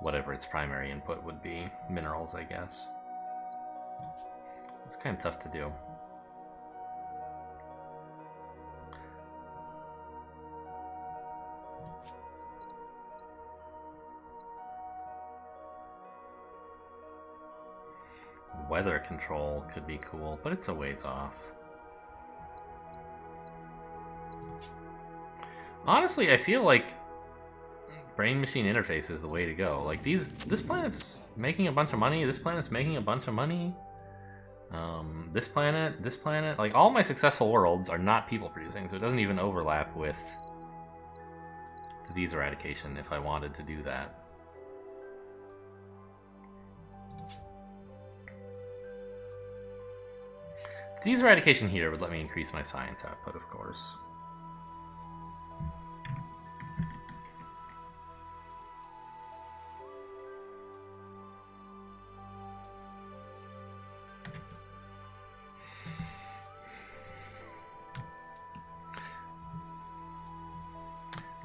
whatever its primary input would be. Minerals, I guess. It's kind of tough to do. Weather control could be cool, but it's a ways off. Honestly, I feel like brain-machine interface is the way to go. Like, this planet's making a bunch of money, this planet's making a bunch of money. This planet, like, all my successful worlds are not people producing, so it doesn't even overlap with disease eradication if I wanted to do that. Disease eradication here would let me increase my science output, of course.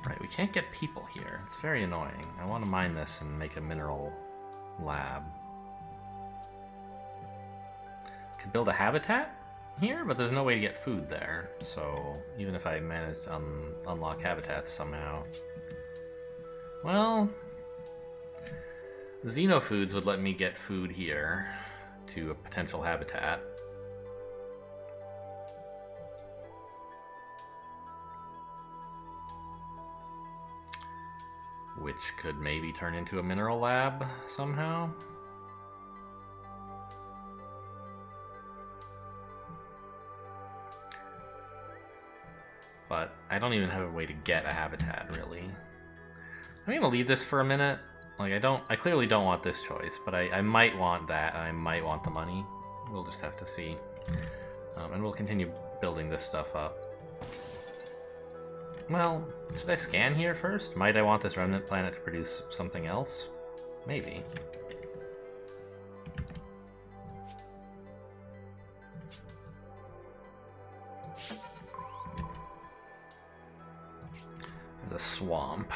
Right, we can't get people here. It's very annoying. I want to mine this and make a mineral lab. Could build a habitat here, but there's no way to get food there, so even if I managed to unlock habitats somehow... Well... Xenofoods would let me get food here to a potential habitat. Which could maybe turn into a mineral lab somehow. But I don't even have a way to get a habitat, really. I'm gonna leave this for a minute. Like, I clearly don't want this choice, but I might want that, and I might want the money. We'll just have to see. And we'll continue building this stuff up. Well, should I scan here first? Might I want this remnant planet to produce something else? Maybe. There's a swamp.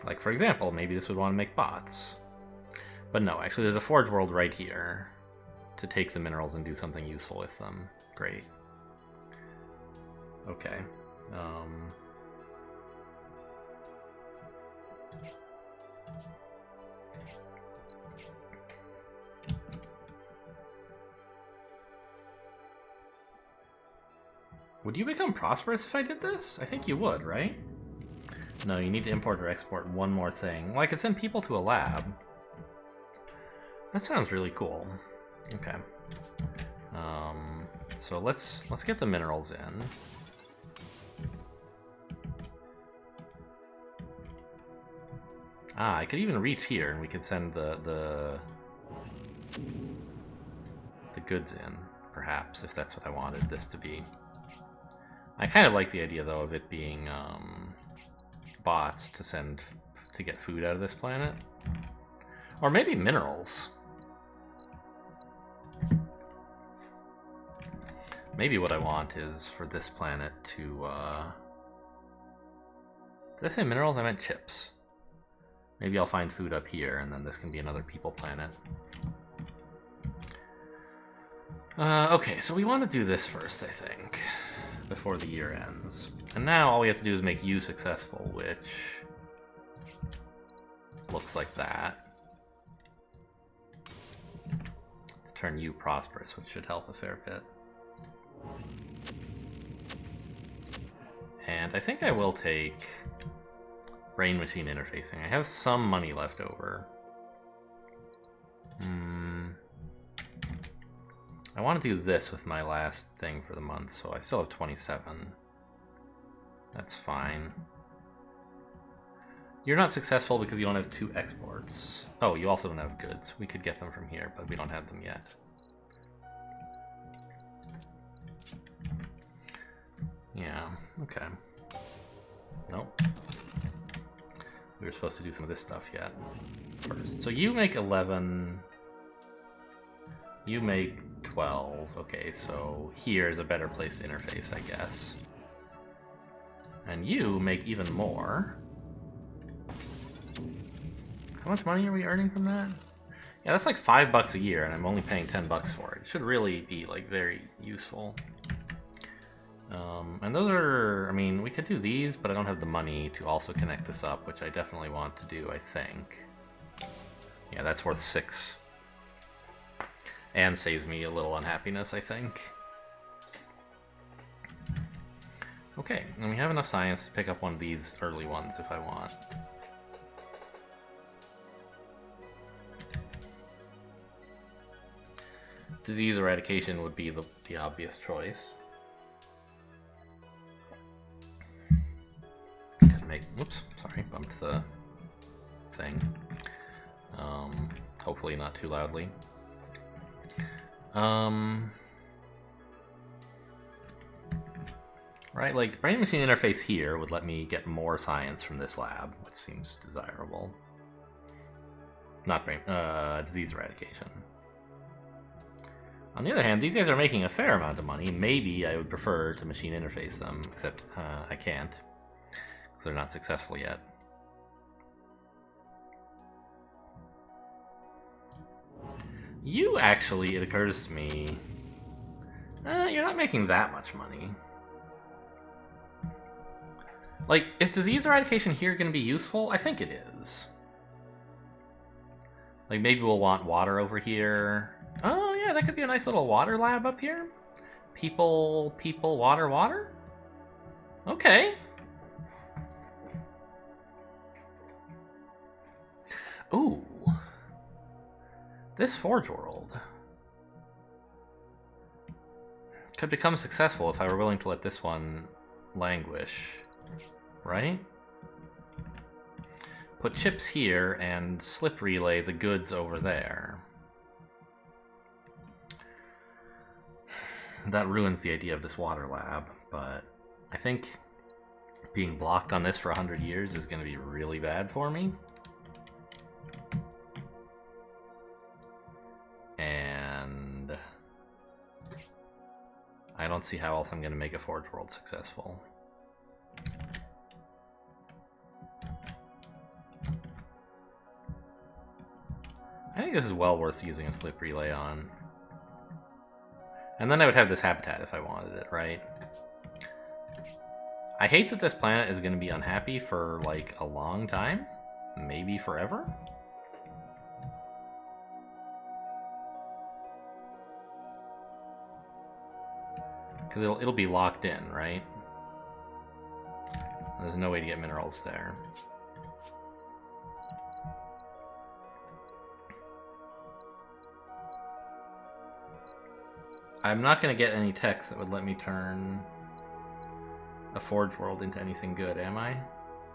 Like, for example, maybe this would want to make bots. But no, actually there's a forge world right here to take the minerals and do something useful with them. Great. Okay. Would you become prosperous if I did this? I think you would, right? No, you need to import or export one more thing. Well, I could send people to a lab. That sounds really cool. Okay. So let's get the minerals in. Ah, I could even reach here, and we could send the goods in, perhaps, if that's what I wanted this to be. I kind of like the idea, though, of it being bots to get food out of this planet, or maybe minerals. Maybe what I want is for this planet to, did I say minerals? I meant chips. Maybe I'll find food up here, and then this can be another people planet. Okay, so we want to do this first, I think, before the year ends. And now all we have to do is make you successful, which looks like that. To turn you prosperous, which should help a fair bit. And I think I will take brain-machine interfacing. I have some money left over. I want to do this with my last thing for the month, so I still have 27. That's fine. You're not successful because you don't have 2 exports. Oh, you also don't have goods. We could get them from here, but we don't have them yet. Yeah, okay. Nope. We were supposed to do some of this stuff yet first. So you make 11. You make 12. Okay, so here is a better place to interface, I guess. And you make even more. How much money are we earning from that? Yeah, that's like $5 a year, and I'm only paying $10 for it. It should really be like very useful. And those are, I mean, we could do these, but I don't have the money to also connect this up, which I definitely want to do, I think. Yeah, that's worth 6. And saves me a little unhappiness, I think. Okay, and we have enough science to pick up one of these early ones if I want. Disease eradication would be the obvious choice. Whoops, sorry, bumped the thing. Hopefully not too loudly. Right, like brain-machine interface here would let me get more science from this lab, which seems desirable. Not disease eradication. On the other hand, these guys are making a fair amount of money. Maybe I would prefer to machine interface them, except I can't. They're not successful yet. You actually, it occurs to me, you're not making that much money. Like, is disease eradication here going to be useful? I think it is. Like, maybe we'll want water over here. Oh, yeah, that could be a nice little water lab up here. People, water? Okay. Ooh. This Forge World could become successful if I were willing to let this one languish, right? Put chips here and slip relay the goods over there. That ruins the idea of this water lab, but I think being blocked on this for 100 years is going to be really bad for me. And I don't see how else I'm going to make a Forge World successful. I think this is well worth using a slip relay on. And then I would have this habitat if I wanted it, right? I hate that this planet is going to be unhappy for like a long time. Maybe forever. Because it'll be locked in, right? There's no way to get minerals there. I'm not going to get any text that would let me turn a Forge World into anything good, am I?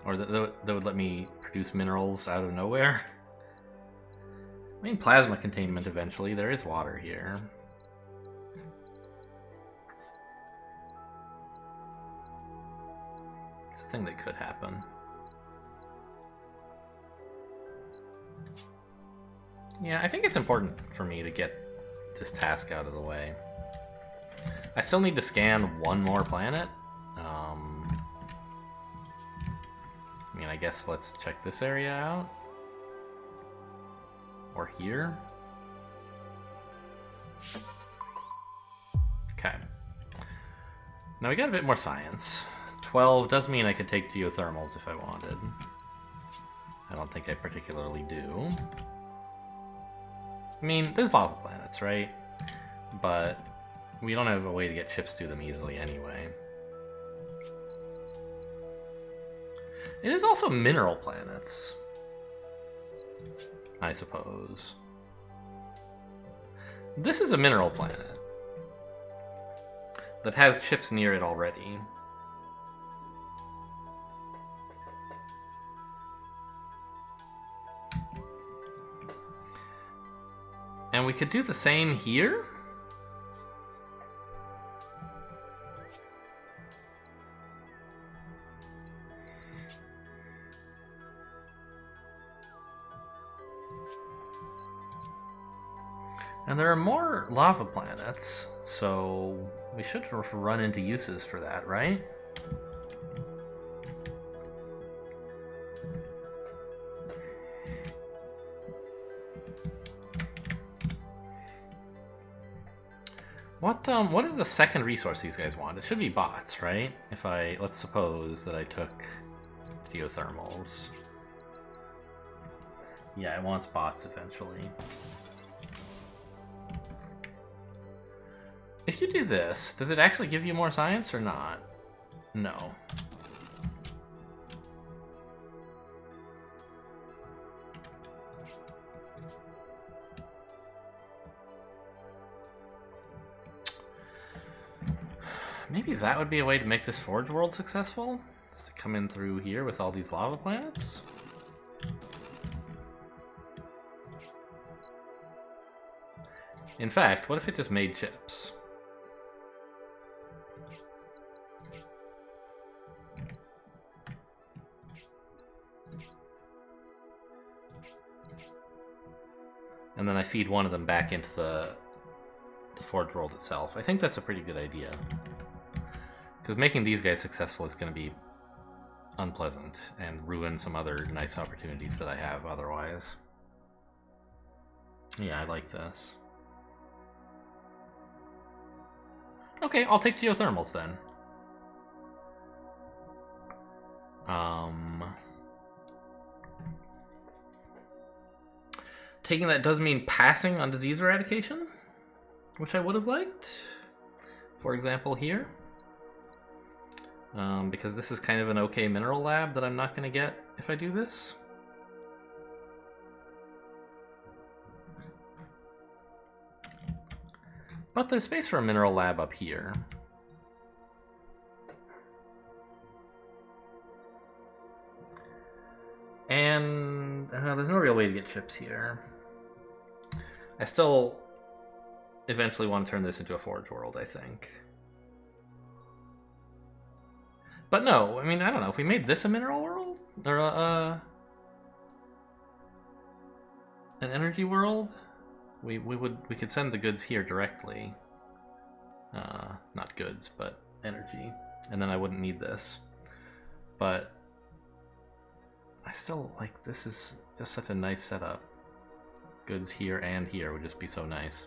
Or that would let me produce minerals out of nowhere? I mean, plasma containment eventually. There is water here. It's a thing that could happen. Yeah, I think it's important for me to get this task out of the way. I still need to scan one more planet. I mean, I guess let's check this area out. Or here. Okay. Now we got a bit more science. 12 does mean I could take geothermals if I wanted. I don't think I particularly do. I mean, there's lava planets, right? But we don't have a way to get ships to them easily anyway. It is also mineral planets, I suppose. This is a mineral planet that has ships near it already. And we could do the same here? And there are more lava planets, so we should run into uses for that, right? What is the second resource these guys want? It should be bots, right? Let's suppose that I took geothermals. Yeah, it wants bots eventually. If you do this, does it actually give you more science or not? No. Maybe that would be a way to make this Forge World successful? Is to come in through here with all these lava planets? In fact, what if it just made chips? And then I feed one of them back into the Forge World itself. I think that's a pretty good idea. Because making these guys successful is going to be unpleasant and ruin some other nice opportunities that I have otherwise. Yeah, I like this. Okay, I'll take geothermals then. Taking that does mean passing on disease eradication, which I would have liked. For example, here. Because this is kind of an okay mineral lab that I'm not going to get if I do this. But there's space for a mineral lab up here. And there's no real way to get chips here. I still eventually want to turn this into a Forge World, I think. But no, I mean, I don't know. If we made this a mineral world? Or an energy world? We could send the goods here directly. Not goods, but energy. And then I wouldn't need this. But I still, like, this is just such a nice setup. Goods here and here would just be so nice.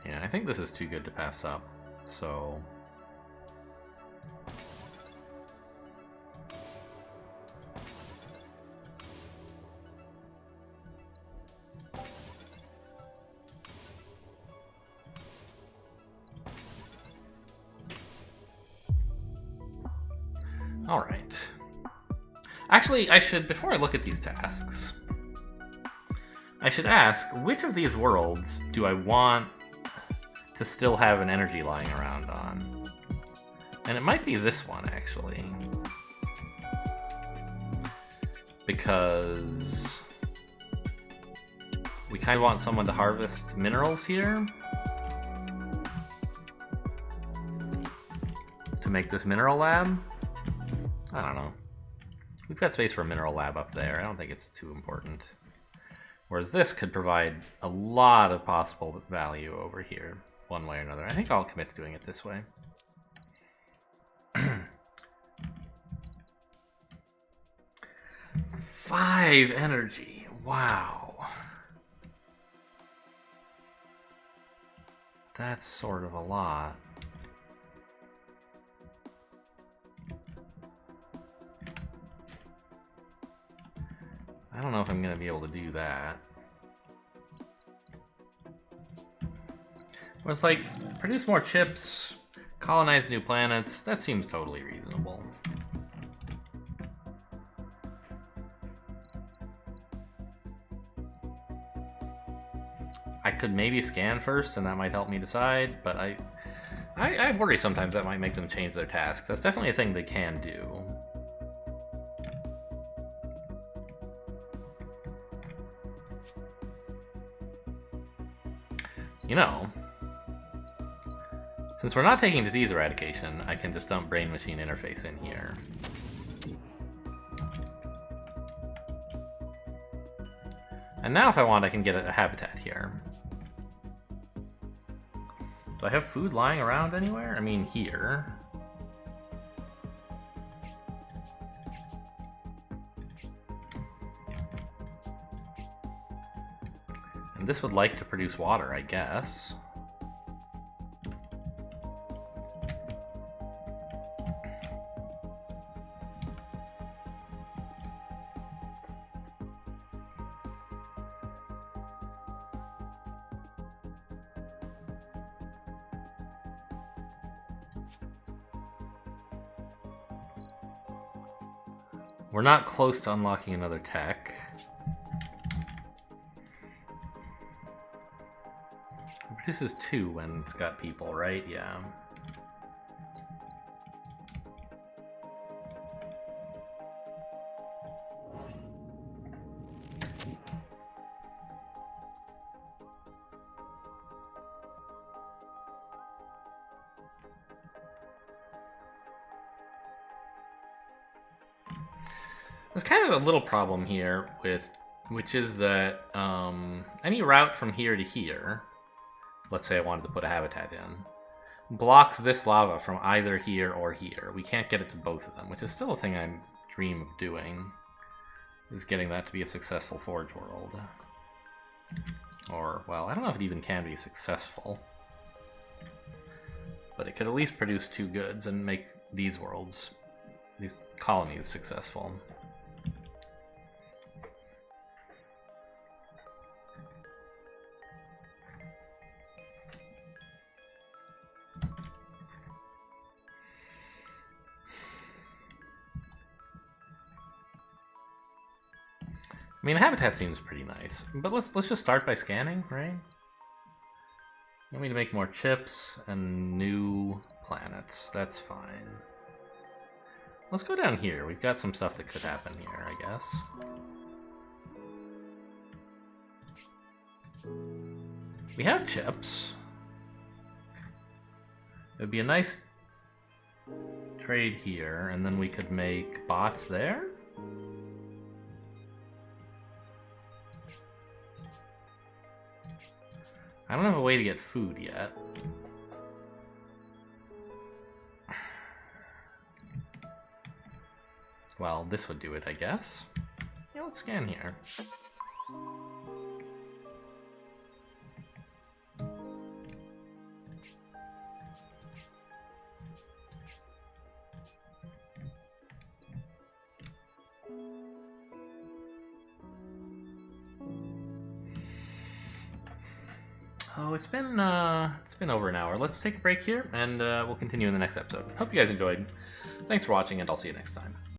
Yeah, I think this is too good to pass up, so... Alright. Actually, I should, before I look at these tasks, I should ask, which of these worlds do I want to still have an energy lying around on? And it might be this one, actually. Because we kind of want someone to harvest minerals here to make this mineral lab. I don't know. We've got space for a mineral lab up there. I don't think it's too important. Whereas this could provide a lot of possible value over here, one way or another. I think I'll commit to doing it this way. 5 energy. Wow. That's sort of a lot. I don't know if I'm going to be able to do that. Well, it's like, produce more chips, colonize new planets. That seems totally reasonable. I could maybe scan first, and that might help me decide, but I worry sometimes that might make them change their tasks. That's definitely a thing they can do. You know, since we're not taking disease eradication, I can just dump brain-machine interface in here. And now if I want, I can get a habitat here. Do I have food lying around anywhere? I mean, here. And this would like to produce water, I guess. We're not close to unlocking another tech. It produces 2 when it's got people, right? Yeah. There's kind of a little problem here which is that any route from here to here, let's say I wanted to put a habitat in, blocks this lava from either here or here. We can't get it to both of them, which is still a thing I dream of doing, is getting that to be a successful Forge world. Or, well, I don't know if it even can be successful, but it could at least produce 2 goods and make these worlds, these colonies, successful. I mean, the habitat seems pretty nice, but let's just start by scanning, right? Want me to make more chips and new planets. That's fine. Let's go down here. We've got some stuff that could happen here, I guess. We have chips. It would be a nice trade here, and then we could make bots there. I don't have a way to get food yet. Well, this would do it, I guess. Yeah, let's scan here. Oh, it's been over an hour. Let's take a break here, and we'll continue in the next episode. Hope you guys enjoyed. Thanks for watching, and I'll see you next time.